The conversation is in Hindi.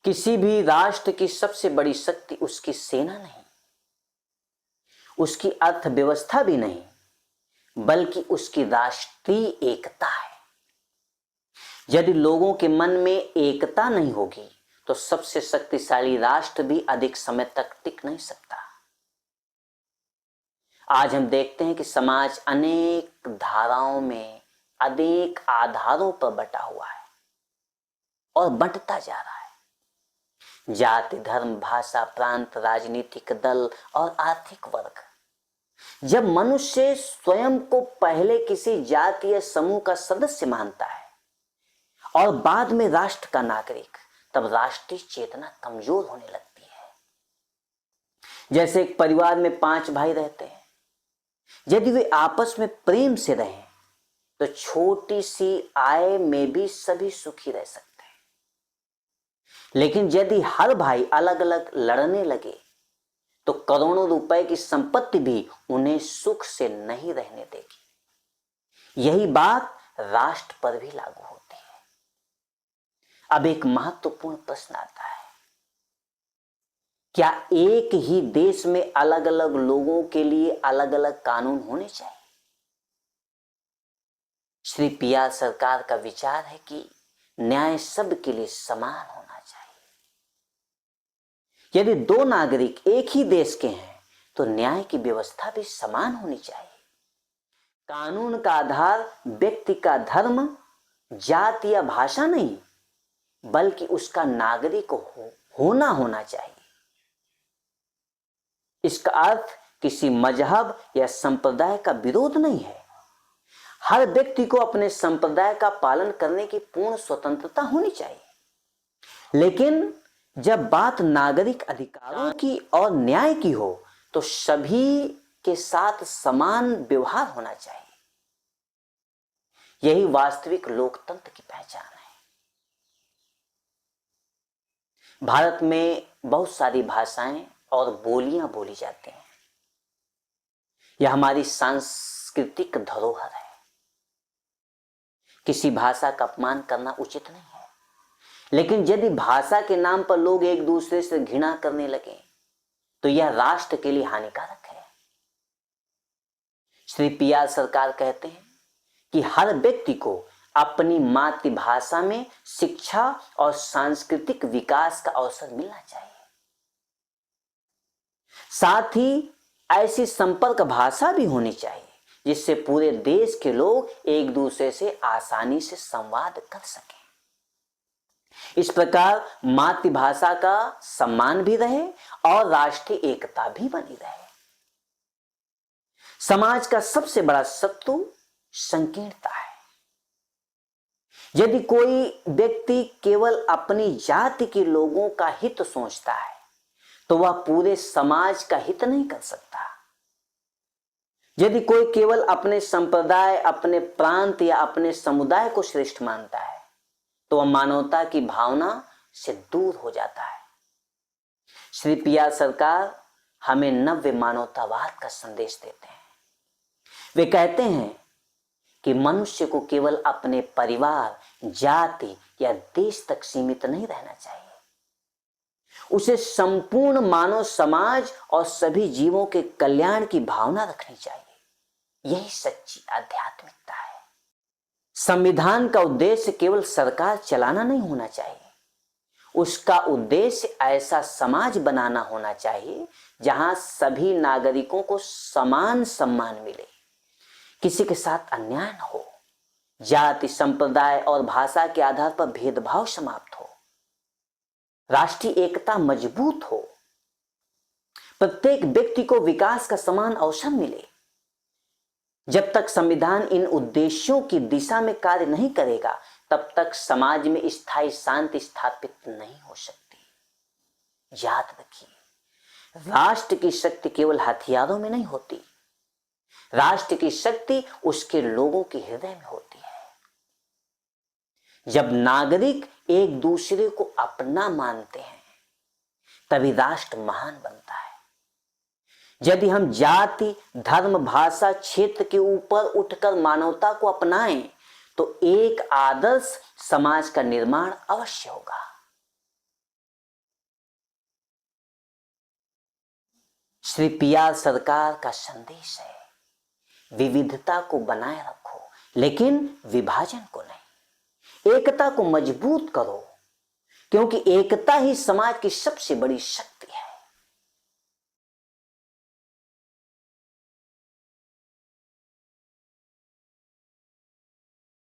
किसी भी राष्ट्र की सबसे बड़ी शक्ति उसकी सेना नहीं, उसकी अर्थव्यवस्था भी नहीं, बल्कि उसकी राष्ट्रीय एकता है। यदि लोगों के मन में एकता नहीं होगी तो सबसे शक्तिशाली राष्ट्र भी अधिक समय तक टिक नहीं सकता। आज हम देखते हैं कि समाज अनेक धाराओं में अनेक आधारों पर बटा हुआ है और बंटता जा रहा है। जाति, धर्म, भाषा, प्रांत, राजनीतिक दल और आर्थिक वर्ग। जब मनुष्य स्वयं को पहले किसी जाति या समूह का सदस्य मानता है और बाद में राष्ट्र का नागरिक, तब राष्ट्रीय चेतना कमजोर होने लगती है। जैसे एक परिवार में 5 भाई रहते हैं, यदि वे आपस में प्रेम से रहें तो छोटी सी आय में भी सभी सुखी रह सकते हैं। लेकिन यदि हर भाई अलग अलग लड़ने लगे तो करोड़ों रुपए की संपत्ति भी उन्हें सुख से नहीं रहने देगी। यही बात राष्ट्र पर भी लागू होती है। अब एक महत्वपूर्ण प्रश्न आता है, क्या एक ही देश में अलग अलग लोगों के लिए अलग अलग कानून होने चाहिए? श्री पीआर सरकार का विचार है कि न्याय सबके लिए समान होना चाहिए। यदि 2 नागरिक एक ही देश के हैं तो न्याय की व्यवस्था भी समान होनी चाहिए। कानून का आधार व्यक्ति का धर्म, जाति या भाषा नहीं, बल्कि उसका नागरिक होना चाहिए। इसका अर्थ किसी मजहब या संप्रदाय का विरोध नहीं है। हर व्यक्ति को अपने संप्रदाय का पालन करने की पूर्ण स्वतंत्रता होनी चाहिए। लेकिन जब बात नागरिक अधिकारों की और न्याय की हो तो सभी के साथ समान व्यवहार होना चाहिए। यही वास्तविक लोकतंत्र की पहचान है। भारत में बहुत सारी भाषाएं और बोलियां बोली जाती हैं। यह हमारी सांस्कृतिक धरोहर है। किसी भाषा का अपमान करना उचित नहीं है, लेकिन यदि भाषा के नाम पर लोग एक दूसरे से घृणा करने लगे तो यह राष्ट्र के लिए हानिकारक है। श्री पीआर सरकार कहते हैं कि हर व्यक्ति को अपनी मातृभाषा में शिक्षा और सांस्कृतिक विकास का अवसर मिलना चाहिए। साथ ही ऐसी संपर्क भाषा भी होनी चाहिए जिससे पूरे देश के लोग एक दूसरे से आसानी से संवाद कर सकें। इस प्रकार मातृभाषा का सम्मान भी रहे और राष्ट्रीय एकता भी बनी रहे। समाज का सबसे बड़ा शत्रु संकीर्णता है। यदि कोई व्यक्ति केवल अपनी जाति के लोगों का हित सोचता है तो वह पूरे समाज का हित नहीं कर सकता। यदि कोई केवल अपने संप्रदाय, अपने प्रांत या अपने समुदाय को श्रेष्ठ मानता है तो वह मानवता की भावना से दूर हो जाता है। श्री पीआर सरकार हमें नव्य मानवतावाद का संदेश देते हैं। वे कहते हैं कि मनुष्य को केवल अपने परिवार, जाति या देश तक सीमित नहीं रहना चाहिए। उसे संपूर्ण मानव समाज और सभी जीवों के कल्याण की भावना रखनी चाहिए। यही सच्ची आध्यात्मिकता है। संविधान का उद्देश्य केवल सरकार चलाना नहीं होना चाहिए। उसका उद्देश्य ऐसा समाज बनाना होना चाहिए जहां सभी नागरिकों को समान सम्मान मिले, किसी के साथ अन्याय न हो, जाति, संप्रदाय और भाषा के आधार पर भेदभाव समाप्त हो, राष्ट्रीय एकता मजबूत हो, प्रत्येक व्यक्ति को विकास का समान अवसर मिले। जब तक संविधान इन उद्देश्यों की दिशा में कार्य नहीं करेगा तब तक समाज में स्थायी शांति स्थापित नहीं हो सकती। याद रखिए, राष्ट्र की शक्ति केवल हथियारों में नहीं होती। राष्ट्र की शक्ति उसके लोगों के हृदय में होती है। जब नागरिक एक दूसरे को अपना मानते हैं तभी राष्ट्र महान बनता है। यदि हम जाति, धर्म, भाषा, क्षेत्र के ऊपर उठकर मानवता को अपनाएं तो एक आदर्श समाज का निर्माण अवश्य होगा। श्री पीआर सरकार का संदेश है, विविधता को बनाए रखो लेकिन विभाजन को नहीं। एकता को मजबूत करो, क्योंकि एकता ही समाज की सबसे बड़ी शक्ति